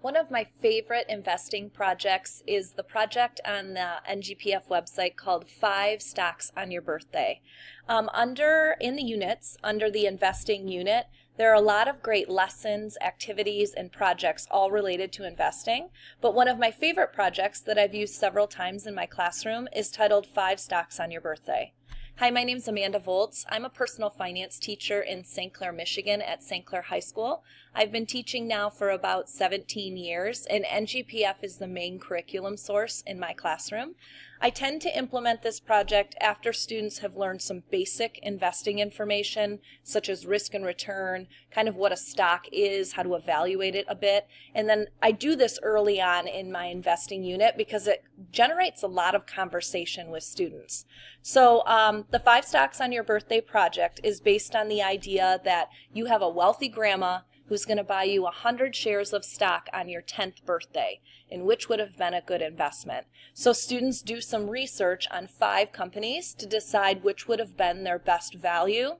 One of my favorite investing projects is the project on the NGPF website called 5 Stocks on Your Birthday. In the units, under the investing unit, there are a lot of great lessons, activities, and projects all related to investing. But one of my favorite projects that I've used several times in my classroom is titled 5 Stocks on Your Birthday. Hi, my name is Amanda Volz. I'm a personal finance teacher in St. Clair, Michigan at St. Clair High School. I've been teaching now for about 17 years, and NGPF is the main curriculum source in my classroom. I tend to implement this project after students have learned some basic investing information, such as risk and return, kind of what a stock is, how to evaluate it a bit. And then I do this early on in my investing unit because it generates a lot of conversation with students. So the 5 Stocks on Your Birthday project is based on the idea that you have a wealthy grandma who's going to buy you 100 shares of stock on your 10th birthday, and which would have been a good investment. So students do some research on 5 companies to decide which would have been their best value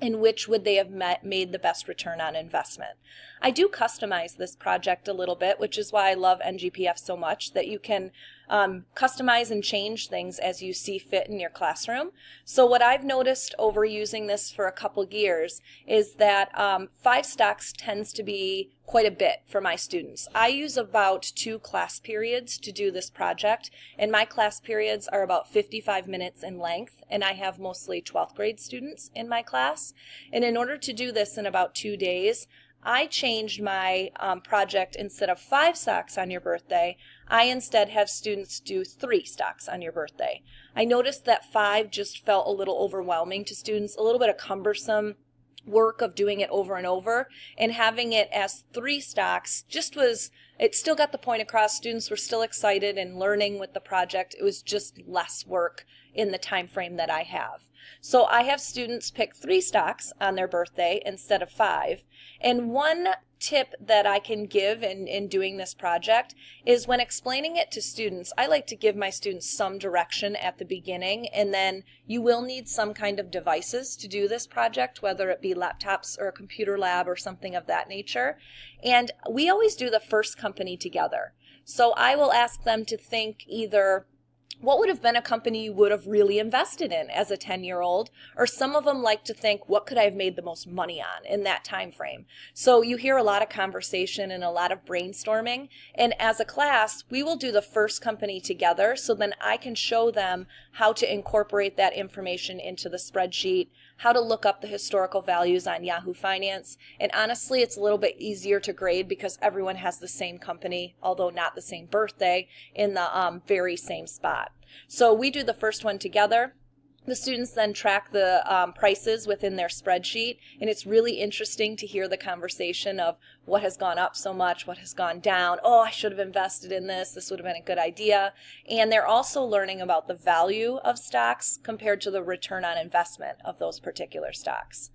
and which would they have made the best return on investment. I do customize this project a little bit, which is why I love NGPF so much, that you can customize and change things as you see fit in your classroom. So what I've noticed over using this for a couple years is that 5 stocks tends to be quite a bit for my students. I use about 2 class periods to do this project, and my class periods are about 55 minutes in length, and I have mostly 12th grade students in my class. And in order to do this in about 2 days, I changed my project. Instead of 5 stocks on your birthday, I instead have students do 3 stocks on your birthday. I noticed that 5 just felt a little overwhelming to students, a little bit of cumbersome work of doing it over and over, and having it as 3 stocks it still got the point across. Students were still excited and learning with the project. It was just less work in the time frame that I have. So I have students pick 3 stocks on their birthday instead of 5. And one tip that I can give in doing this project is when explaining it to students, I like to give my students some direction at the beginning, and then you will need some kind of devices to do this project, whether it be laptops or a computer lab or something of that nature. And we always do the first company together. So I will ask them to think either what would have been a company you would have really invested in as a 10-year-old, or some of them like to think, what could I have made the most money on in that time frame? So you hear a lot of conversation and a lot of brainstorming, and as a class, we will do the first company together, so then I can show them how to incorporate that information into the spreadsheet, how to look up the historical values on Yahoo Finance, and honestly, it's a little bit easier to grade because everyone has the same company, although not the same birthday, in the very same spot. So we do the first one together. The students then track the prices within their spreadsheet, and it's really interesting to hear the conversation of what has gone up so much, what has gone down. Oh, I should have invested in this. This would have been a good idea. And they're also learning about the value of stocks compared to the return on investment of those particular stocks.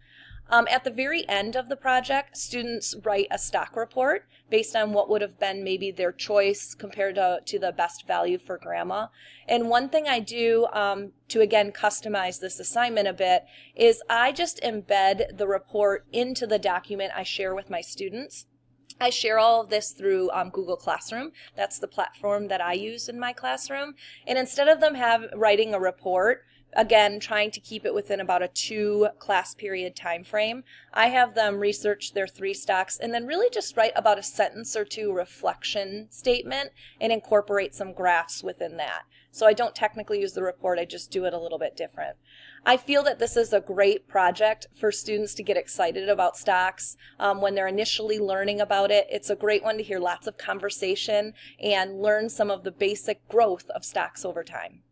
At the very end of the project, students write a stock report based on what would have been maybe their choice compared to the best value for grandma. And one thing I do to again customize this assignment a bit is I just embed the report into the document I share with my students. I share all of this through Google Classroom. That's the platform that I use in my classroom. And instead of them writing a report, again, trying to keep it within about a 2 class period time frame, I have them research their 3 stocks and then really just write about a sentence or 2 reflection statement and incorporate some graphs within that. So I don't technically use the report, I just do it a little bit different. I feel that this is a great project for students to get excited about stocks when they're initially learning about it. It's a great one to hear lots of conversation and learn some of the basic growth of stocks over time.